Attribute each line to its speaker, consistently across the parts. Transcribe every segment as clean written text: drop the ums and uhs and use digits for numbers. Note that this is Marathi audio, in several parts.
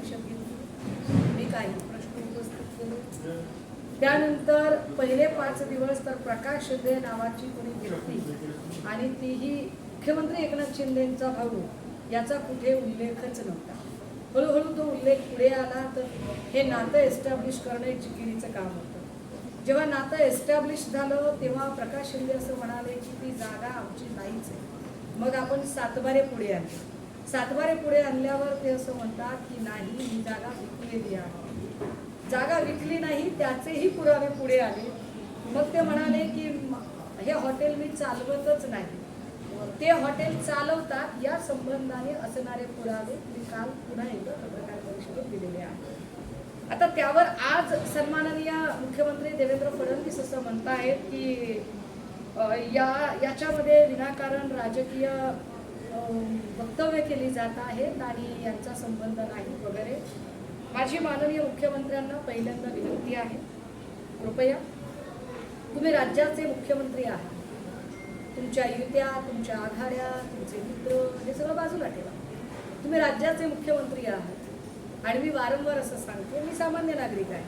Speaker 1: परिषद घेतली, मी काही प्रश्न उपस्थित केले. त्यानंतर पहिले 5 दिवस तर प्रकाश शिंदे नावाची कोणी व्यक्ती आणि तीही मुख्यमंत्री एकनाथ शिंदेचा भाऊ याचा कुठे उल्लेखच नव्हता. हळूहळू तो उल्लेख पुढे आला तर हे नातं एस्टॅब्लिश करणं एक जिकिरीचं काम होतं. जेव्हा नातं एस्टॅब्लिश झालं तेव्हा प्रकाश शिंदे असं म्हणाले की ती जागा आमची नाहीच आहे. मग आपण सातबारे पुढे आणले. सातबारे पुढे आणल्यावर ते असं म्हणतात की नाही, ही जागा विकलेली आहे. जागा विकली नाही त्याचेही पुरावे पुढे आले. मग ते म्हणाले की हे हॉटेल मी चालवतच नाही, ते हॉटेल चालवतात या संबंधाने असणारे पुरावे मी काल पुन्हा एकदा पत्रकार परिषदेत दिलेले आहेत. आता त्यावर आज सन्माननीय मुख्यमंत्री देवेंद्र फडणवीस असं म्हणतायत की याच्यामध्ये विनाकारण राजकीय वक्तव्य केली जात आहेत आणि यांचा संबंध नाही वगैरे. माझी माननीय मुख्यमंत्र्यांना पहिल्यांदा विनंती आहे, कृपया तुम्ही राज्याचे मुख्यमंत्री आहात. तुमच्या युत्या, तुमच्या आघाड्या, तुमचे मित्र हे सगळं बाजूला ठेवा. तुम्ही राज्याचे मुख्यमंत्री आहात आणि मी वारंवार असं सांगते, मी सामान्य नागरिक आहे.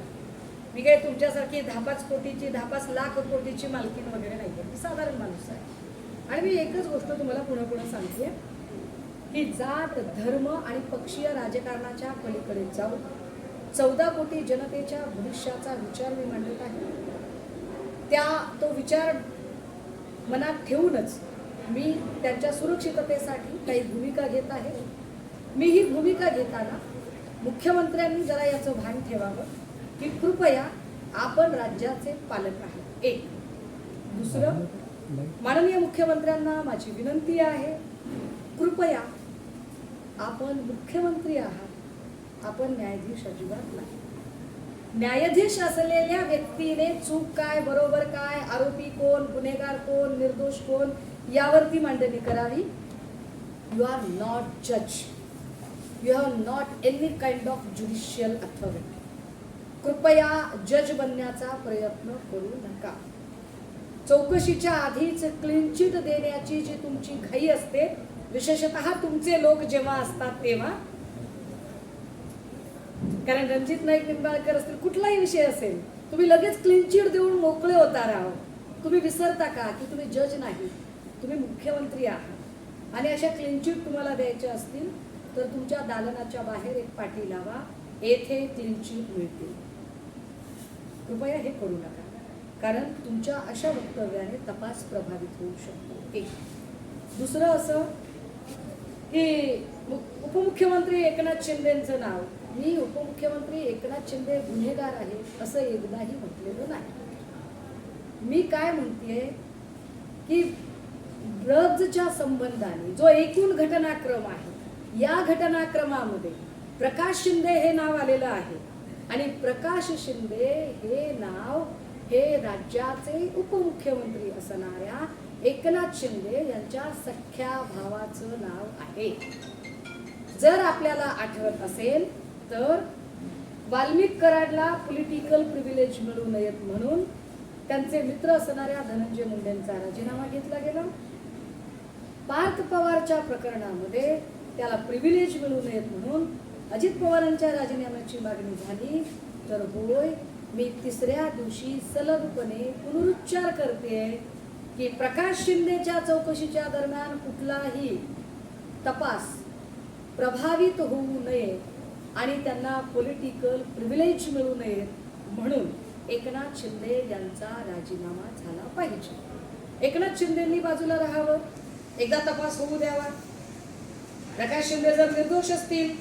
Speaker 1: मी काही तुमच्यासारखी 10-5 कोटीची 10-5 लाख कोटीची मालकीण वगैरे नाही आहे. मी साधारण माणूस आहे आणि मी एकच गोष्ट तुम्हाला पुढे सांगते की जात, धर्म आणि पक्षीय राजकारणाच्या पलीकडे जाऊन 14 कोटी जनतेच्या भविष्याचा विचार मी मांडत आहे. तो विचार मनात ठेवूनच मी त्यांच्या सुरक्षिततेसाठी काही भूमिका घेत आहे. मी ही भूमिका घेताना मुख्यमंत्र्यांनी जरा याचं भान ठेवावं की कृपया आपण राज्याचे पालक आहात. एक. दुसरं, माननीय मुख्यमंत्र्यांना माझी विनंती आहे, कृपया आपण मुख्यमंत्री आहात, आपण न्यायाधीश अजिबात नाही. न्यायाधीश असलेल्या व्यक्तीने चूक काय, बरोबर काय, आरोपी कोण, गुन्हेगार कोण, निर्दोष कोण यावरती मांडणी करावी. यू आर नॉट जज, you have not any kind of judicial authority. कृपया जज बनण्याचा प्रयत्न करू नका. चौकशीच्या आधीच क्लीन चिट देण्याची जी तुमची घाई असते, विशेषतः तुमचे लोक जेव्हा असतात तेव्हा, कारण रणजित नाईक निंबाळकर असतील, कुठलाही विषय असेल, तुम्ही लगेच क्लीन चिट देऊन मोकळे होता राहा. तुम्ही विसरता का की तुम्ही जज नाही, तुम्ही मुख्यमंत्री आहात. आणि अशा क्लीन चिट तुम्हाला द्यायच्या असतील तर तुमच्या दालनाच्या बाहेर एक पाटी लावा, येथे क्लीन चिट मिळतील. कृपया हे करू नका, कारण तुमच्या अशा वक्तव्याने तपास प्रभावित होऊ शकतो. एक. दुसरं असं की उपमुख्यमंत्री एकनाथ शिंदेचं नाव, मी उपमुख्यमंत्री एकनाथ शिंदे गुन्हेगार आहे असं एकदाही म्हटलेलं नाही. मी काय म्हणतेय की ड्रग्जच्या संबंधाने जो एकूण घटनाक्रम आहे, या घटनाक्रमामध्ये प्रकाश शिंदे हे नाव आलेलं आहे आणि प्रकाश शिंदे हे नाव हे राज्याचे उपमुख्यमंत्री असणाऱ्या एकनाथ शिंदे यांच्या सख्या भावाचं नाव आहे. जर आपल्याला आठवत असेल तर वाल्मिक कराडला पॉलिटिकल प्रिव्हिलेज मिळू नयेत म्हणून त्यांचे मित्र असणाऱ्या धनंजय मुंडेंचा राजीनामा घेतला गेला. पार्थ पवारच्या प्रकरणामध्ये त्याला प्रिव्हिलेज मिळू नयेत म्हणून अजित पवारांच्या राजीनाम्याची मागणी झाली. तर होय, मी 3ऱ्या दिवशी सलगपणे पुनरुच्चार करते की प्रकाश शिंदेच्या चौकशीच्या दरम्यान कुठलाही तपास प्रभावित होऊ नये आणि त्यांना पॉलिटिकल प्रिव्हिलेज मिळू नये म्हणून एकनाथ शिंदे यांचा राजीनामा झाला पाहिजे. एकनाथ शिंदेंनी बाजूला राहावं, एकदा तपास होऊ द्यावा. प्रकाश शिंदे जर निर्दोष असतील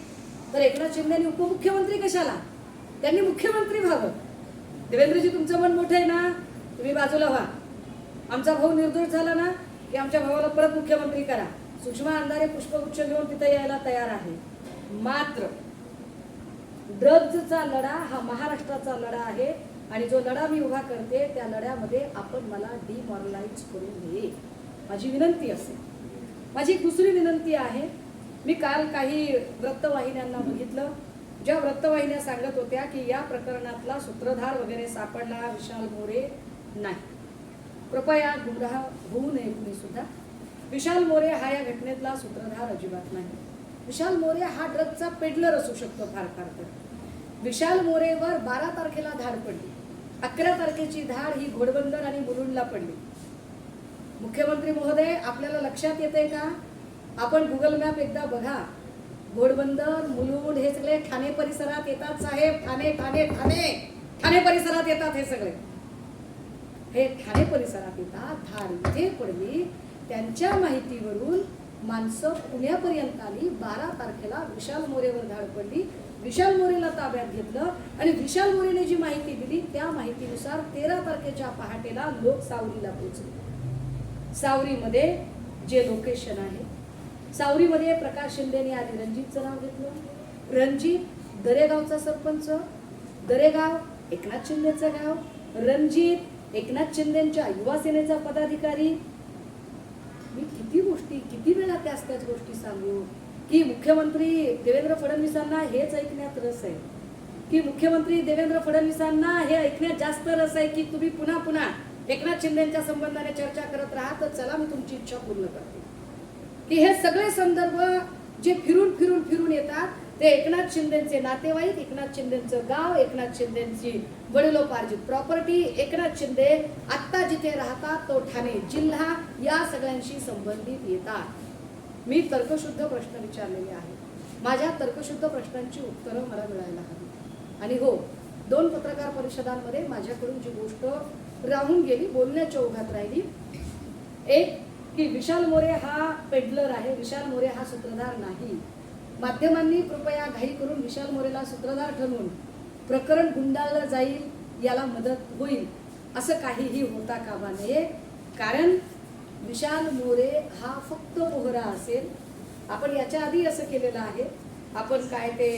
Speaker 1: तर एकनाथ शिंदेंनी उपमुख्यमंत्री कशाला, त्यांनी मुख्यमंत्री व्हावं. देवेंद्रजी, तुमचं मन मोठं आहे ना, तुम्ही बाजूला व्हा. आमचा भाऊ निर्दोष झाला ना की आमच्या भावाला परत मुख्यमंत्री करा. सुषमा अंधारे पुष्पगुच्छ घेऊन तिथे यायला तयार आहे. मात्र ड्रग्जचा लढा हा महाराष्ट्राचा लढा आहे आणि जो लढा मी उभा करते त्या लढ्यामध्ये आपण मला डिमॉरलाइज करून नये, माझी विनंती असेल. माझी एक दुसरी विनंती आहे, मी काल काही वृत्तवाहिन्यांना बघितलं, ज्या वृत्तवाहिन्या सांगत होत्या की या प्रकरणातला सूत्रधार वगैरे सापडला विशाल मोरे नाही. कृपया गुमराह होऊ नये कुणी सुद्धा. विशाल मोरे हा या घटनेतला सूत्रधार अजिबात नाही. विशाल मोरे हा ड्रगचा पेडलर असू शकतो फार फार तर. विशाल मोरेवर 12 तारखेला धाड पडली. 11 तारखेची धाड ही घोडबंदर आणि मुलुंडला पडली. मुख्यमंत्री महोदय, आपल्याला लक्षात येते का? आपण गुगल मॅप एकदा बघा. घोडबंदर, मुलुंड हे सगळे ठाणे परिसरात येतात साहेब. ठाणे ठाणे ठाणे ठाणे परिसरात येतात हे सगळे. हे ठाणे परिसरात येतात. धाड इथे पडली. त्यांच्या माहितीवरून माणसं पुण्यापर्यंत आली. 12 तारखेला विशाल मोरेवर धाड पडली. विशाल मोरेला ताब्यात घेतलं आणि विशाल मोरेने जी माहिती दिली त्या माहितीनुसार 13 तारखेच्या पहाटेला लोक सावरीला पोहोचले. सावरीमध्ये जे लोकेशन आहे, सावरीमध्ये प्रकाश शिंदेने आधी रणजितचं नाव घेतलं. रणजित दरेगावचा सरपंच, दरेगाव एकनाथ शिंदेचं गाव, रणजित एकनाथ शिंदेच्या युवा सेनेचा पदाधिकारी. मी किती गोष्टी किती वेळा त्याच गोष्टी सांगू की मुख्यमंत्री देवेंद्र फडणवीसांना हेच ऐकण्यात रस आहे, की मुख्यमंत्री देवेंद्र फडणवीसांना हे ऐकण्यात जास्त रस आहे की तुम्ही पुन्हा पुन्हा एकनाथ शिंदेच्या संबंधाने चर्चा करत राहा. तर चला मी तुमची इच्छा पूर्ण करते की हे सगळे संदर्भ जे फिरून फिरून फिरून येतात ते एकनाथ शिंदेचे नातेवाईक, एकनाथ शिंदेचं गाव, एकनाथ शिंदेची वडिलोपार्जित प्रॉपर्टी, एकनाथ शिंदे आत्ता जिथे राहतात तो ठाणे जिल्हा, या सगळ्यांशी संबंधित येतात. मी तर्कशुद्ध प्रश्न विचारलेले आहेत. माझ्या तर्कशुद्ध प्रश्नांची उत्तरं मला मिळायला हवी. आणि हो, 2 पत्रकार परिषदांमध्ये माझ्याकडून जी गोष्ट राहून गेली, बोलण्याच्या ओघात राहिली, एक की विशाल मोरे हा पेडलर आहे, विशाल मोरे हा सूत्रधार नाही. माध्यमांनी कृपया घाई करून विशाल मोरेला सूत्रधार ठरवून प्रकरण गुंडाळलं जाईल, याला मदत होईल असं काहीही होता कामा नये. कारण विशाल मोरे हा फक्त पोहरा असेल. आपण याच्या आधी असं केलेलं आहे. आपण काय ते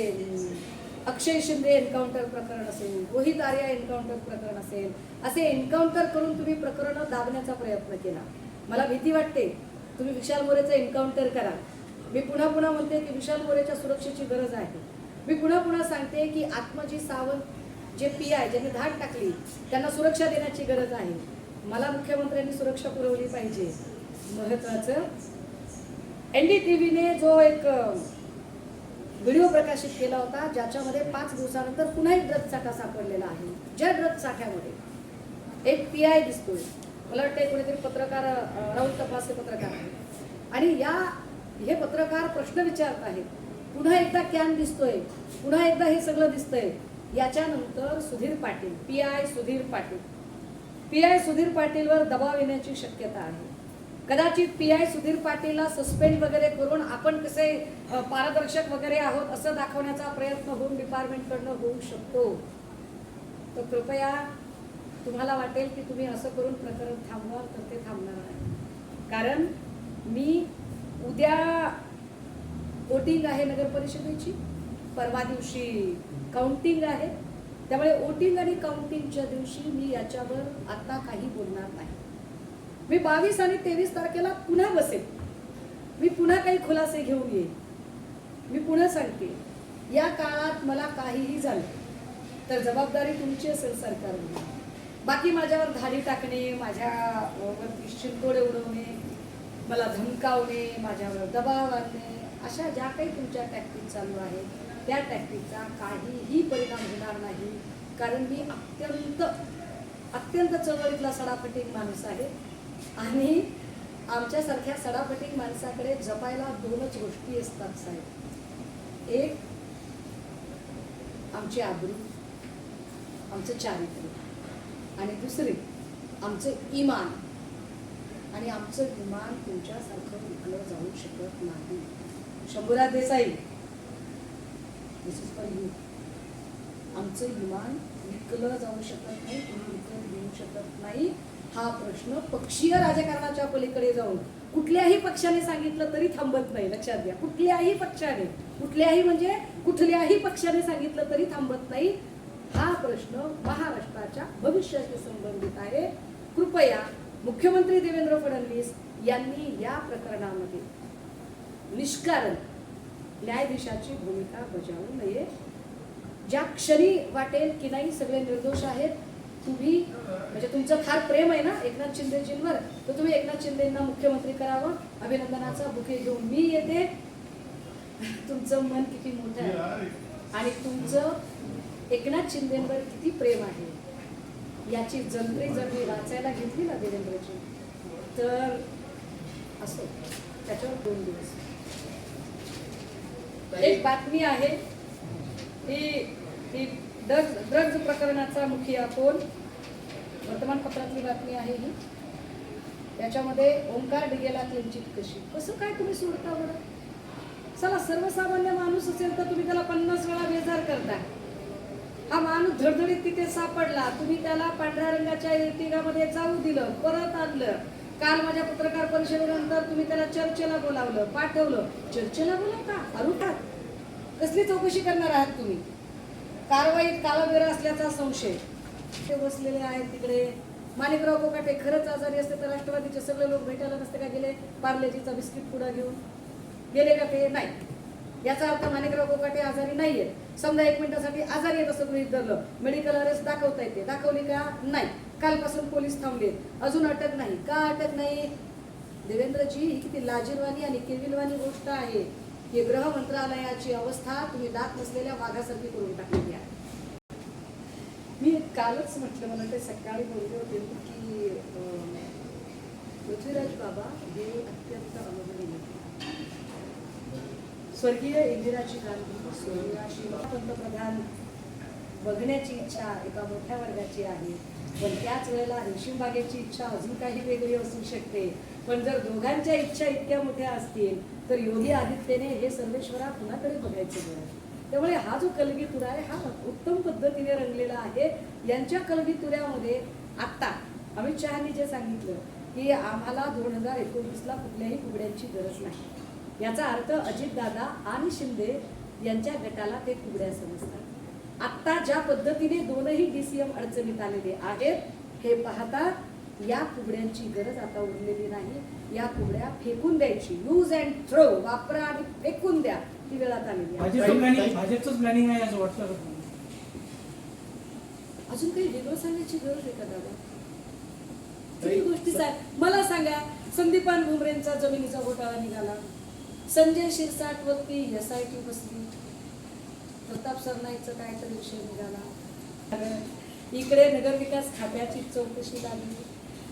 Speaker 1: अक्षय शिंदे एन्काउंटर प्रकरण असेल, रोहित आर्या एन्काउंटर प्रकरण असेल, असे एन्काउंटर करून तुम्ही प्रकरणं दाबण्याचा प्रयत्न केला. मला भीती वाटते तुम्ही विशाल मोरेचं एन्काउंटर करा. मी पुन्हा पुन्हा म्हणते की विशाल मोरेच्या सुरक्षेची गरज आहे. मी पुन्हा पुन्हा सांगते की आत्मजी सावंत जे PI ज्यांनी धाड टाकली त्यांना सुरक्षा देण्याची गरज आहे. मला मुख्यमंत्र्यांनी सुरक्षा पुरवली पाहिजे. महत्वाचं NDTVने जो एक व्हिडिओ प्रकाशित केला होता ज्याच्यामध्ये 5 दिवसानंतर पुन्हा एक ड्रग साठा सापडलेला आहे. ज्या ड्रग साठ्यामध्ये एक PI दिसतोय, मला वाटतं कोणीतरी पत्रकार, राहुल तपास हे पत्रकार आहेत आणि हे पत्रकार प्रश्न विचारत आहेत. पुन्हा एकदा कॅन दिसतोय, पुन्हा एकदा हे सगळं दिसतंय. याच्यानंतर सुधीर पाटील, PI सुधीर पाटीलवर दबाव येण्याची शक्यता आहे. कदाचित PI सुधीर पाटीलला सस्पेंड वगैरे करून आपण कसे पारदर्शक वगैरे आहोत असं दाखवण्याचा प्रयत्न होम डिपार्टमेंटकडनं होऊ शकतो. तर कृपया तुम्हाला वाटेल की तुम्ही असं करून प्रकरण थांबवाल तर ते थांबणार नाही. कारण मी उद्या वोटिंग आहे नगर परिषदेची, परवा दिवशी काउंटिंग आहे. त्यामुळे वोटिंग आणि काउंटिंगच्या दिवशी मी याच्यावर आता काही बोलणार नाही. मी 22 आणि 23 तारखेला पुन्हा बसेल. मी पुन्हा काही खुलासे घेऊन येईल. मी पुन्हा सांगते, या काळात मला काहीही झालं तर जबाबदारी तुमची असेल सरकारने. बाकी माझ्यावर धाडी टाकणे, माझ्यावरती शिंतोडे उडवणे, मला धमकावणे, माझ्यावर दबाव आणणे, अशा ज्या काही तुमच्या टॅक्टिक चालू आहेत त्या टॅक्टिकचा काहीही परिणाम होणार नाही. कारण मी अत्यंत चळवळीतला सडाफटीक माणूस आहे आणि आमच्यासारख्या सडाफटीक माणसाकडे जपायला 2च गोष्टी असतात साहेब. एक आमची आबरू, आमचं चारित्र्य, आणि दुसरे आमचं इमान. आणि आमचं इमान तुमच्यासारखं विकलं जाऊ शकत नाही. शंभूराज देसाई, दिस इज फॉर यू. आमचं इमान विकलं जाऊ शकत नाही, तुम्ही विकत घेऊ शकत नाही. हा प्रश्न पक्षीय राजकारणाच्या पलीकडे जाऊन कुठल्याही पक्षाने सांगितलं तरी थांबत नाही. लक्षात घ्या, कुठल्याही पक्षाने, कुठल्याही पक्षाने सांगितलं तरी थांबत नाही. हा प्रश्न महाराष्ट्राच्या भविष्याशी संबंधित आहे. कृपया मुख्यमंत्री देवेंद्र फडणवीस यांनी या प्रकरणामध्ये निष्कारण न्यायाधीशाची भूमिका बजावू नये. ज्या क्षणी वाटेल की नाही सगळे निर्दोष आहेत, तुम्ही म्हणजे तुमचं फार प्रेम आहे ना एकनाथ शिंदेजींवर, तर तुम्ही एकनाथ शिंदेंना मुख्यमंत्री करावं. अभिनंदनाचा बुके घेऊन मी येते. तुमचं मन किती मोठं आहे आणि तुमचं एकनाथ शिंदेवर किती प्रेम आहे याची जंत्री जर मी वाचायला घेतली ना देवेंद्रची, तर असो त्याच्यावर 2 दिवस. एक बातमी आहे ही ड्रग्ज प्रकरणाचा मुखिया कोण, वर्तमानपत्रातली बातमी आहे ही. त्याच्यामध्ये ओंकार डिगेला क्लीनचिट कशी, कसं काय तुम्ही सोडता बरं? चला सर्वसामान्य माणूस असेल तर तुम्ही त्याला 50 वेळा बेजार करताय. हा माणूस धडधडीत तिथे सापडला, तुम्ही त्याला पांढऱ्या रंगाच्या एर्टिगामध्ये जाऊ दिलं, परत आणलं. काल माझ्या पत्रकार परिषदेनंतर तुम्ही त्याला चर्चेला बोलावलं, पाठवलं. चर्चेला बोलावता अरुटात कसली चौकशी करणार आहात तुम्ही? कारवाईत काळबेरा असल्याचा संशय. ते बसलेले आहेत तिकडे. माणिकराव कोकाटे खरंच आजारी असते तर राष्ट्रवादीचे सगळे लोक भेटायला नसते का गेले? पार्लेजीचा बिस्किट पुडा घेऊन गेले का ते? नाही. याचा अर्थ माणिकराव कोकाटे आजारी नाहीये. समजा 1 मिनिटासाठी आजारी आहेत असं गृहीत धरलं, मेडिकल अरेस्ट दाखवता येते, दाखवली का? नाही. कालपासून पोलीस थांबले, अजून अटक नाही. का अटक नाही? देवेंद्रजी, ही किती लाजीरवाणी आणि केविलवाणी गोष्ट आहे. ही गृह मंत्रालयाची अवस्था तुम्ही दात नसलेल्या वाघासारखी करून टाकलेली आहे. मी कालच म्हटलं, मला ते सकाळी बोलले होते की पृथ्वीराज बाबा हे अत्यंत अनुभवी होते. स्वर्गीय इंदिराजी गांधी सोनियाशी पंतप्रधान बघण्याची इच्छा एका मोठ्या वर्गाची आहे, पण त्याच वेळेला रेशीमबागेची इच्छा अजून काही वेगळी असू शकते. पण जर दोघांच्या इच्छा इतक्या मोठ्या असतील तर योगी आदित्यने हे सर्वेश्वरा कुणाकडे बघायचं बरं? त्यामुळे हा जो कलगीतुरा आहे हा उत्तम पद्धतीने रंगलेला आहे. यांच्या कलगीतुऱ्यामध्ये आत्ता अमित शहानी जे सांगितलं की आम्हाला 2019ला कुठल्याही कुबड्यांची गरज नाही, याचा अर्थ अजितदादा आणि शिंदे यांच्या गटाला ते कुबड्या समजतात. आत्ता ज्या पद्धतीने दोनही DCM अडचणीत आलेले आहेत हे पाहता या कुबड्यांची गरज आता उरलेली नाही. या कुबड्या फेकून द्यायची, यूज अँड थ्रो, वापरा आणि फेकून द्या, ही वेळ आता आलेली आहे.
Speaker 2: भाजपचं प्लॅनिंग आहे असं वाटतं.
Speaker 1: अजून काही वेगळं सांगायची गरज आहे का दादा? किती गोष्टी मला सांगा. संदीपान भुमरेंचा जमिनीचा घोटाळा निघाला, संजय शिरसाट वरती SIT बसली, प्रताप सरनाईकचा काहीतरी विषय निघाला, इकडे नगरविकास खात्याची चौकशी लागली,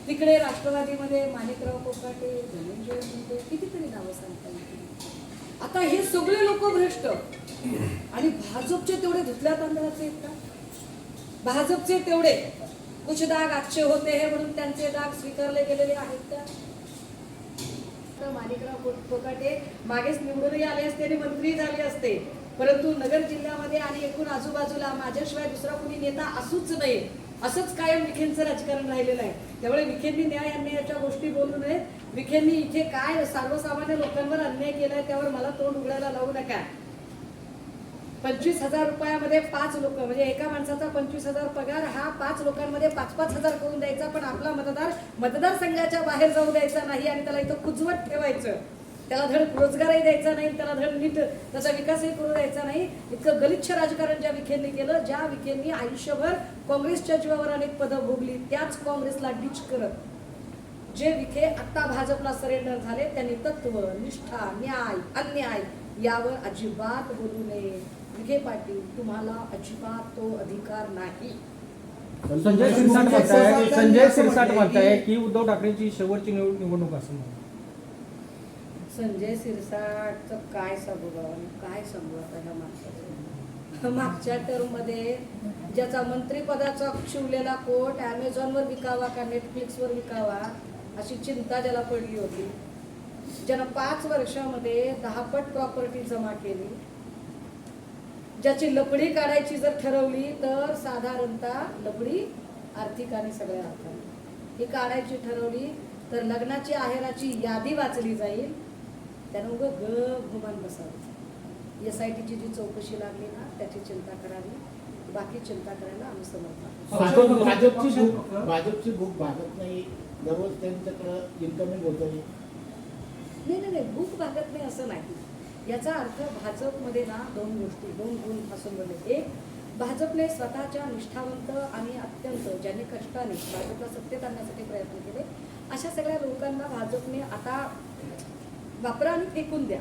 Speaker 1: तिकडे राष्ट्रवादीमध्ये माणिकराव कोकाटे, धनंजय मुंडे, कितीतरी नावं सांगता येतील. आता हे सगळे लोक भ्रष्ट आणि भाजपचे तेवढे धुतल्या तांदळाचे आहेत का? भाजपचे तेवढे कुछ दाग अच्छे होते हे म्हणून त्यांचे दाग स्वीकारले गेलेले आहेत का? माणिकराव कोकाटे मागेच निवडूनही आले असते आणि मंत्री झाले असते, परंतु नगर जिल्ह्यामध्ये आणि एकूण आजूबाजूला माझ्याशिवाय दुसरा कोणी नेता असूच नये असंच कायम विखेंचं राजकारण राहिलेलं आहे. त्यामुळे विखेंनी न्याय अन्यायाच्या गोष्टी बोलू नयेत. विखेंनी इथे काय सर्वसामान्य लोकांवर अन्याय केलाय त्यावर मला तोंड उघडायला लावू नका. 25,000 रुपयामध्ये 5 लोक, म्हणजे एका माणसाचा 25,000 पगार हा 5 लोकांमध्ये 5-5 हजार करून द्यायचा, पण आपला मतदारसंघाच्या बाहेर जाऊ द्यायचा नाही आणि त्याला इथं कुजवत ठेवायचं. त्याला धड रोजगारही द्यायचा नाही, त्याला धड नीट त्याचा विकासही करू द्यायचा नाही. इतकं गलिच्छ राजकारण ज्या विखेंनी केलं, ज्या विखेंनी आयुष्यभर काँग्रेसच्या जीवावर अनेक पदं भोगली, त्याच काँग्रेसला डिच करत जे विखे आता भाजपला सरेंडर झाले त्यांनी तत्व, निष्ठा, न्याय, अन्याय यावर अजिबात बोलू नये. विखे पाटील, तुम्हाला अजिबात तो अधिकार नाही.
Speaker 2: संजय शिरसाट म्हणताय की उद्धव ठाकरेंची शेवटची निवडणूक असं.
Speaker 1: संजय शिरसाटचं काय सांगू बाबा, काय सांगू आता ह्या माणसाचं. मागच्या टर्ममध्ये ज्याचा मंत्रिपदाचा शिवलेला कोट ॲमेझॉनवर विकावा का नेटफ्लिक्सवर विकावा अशी चिंता ज्याला पडली होती, ज्यानं 5 वर्षामध्ये 10 पट प्रॉपर्टी जमा केली, ज्याची लपडी काढायची जर ठरवली तर साधारणतः लपडी आर्थिक आणि सगळ्या अर्थाने ही काढायची ठरवली तर लग्नाची आहेराची यादी वाचली जाईल, त्यानं उगं घुमान बसावं. SITची जी चौकशी लागली ना त्याची चिंता करावी, बाकी चिंता करायला आम्ही समर्थ.
Speaker 3: भाजपची भूक भागत नाही, दररोज त्यांच्याकडं इन्कमिंग होतं.
Speaker 1: नाही, भूक भागत नाही असं नाही. याचा अर्थ भाजपमध्ये ना 2 गुण असून बोलले. एक, भाजपने स्वतःच्या निष्ठावंत आणि अत्यंत ज्यांनी कष्टाने भाजपला सत्तेत आणण्यासाठी प्रयत्न केले अशा सगळ्या लोकांना भाजपने आता वापरा आणि फेकून द्या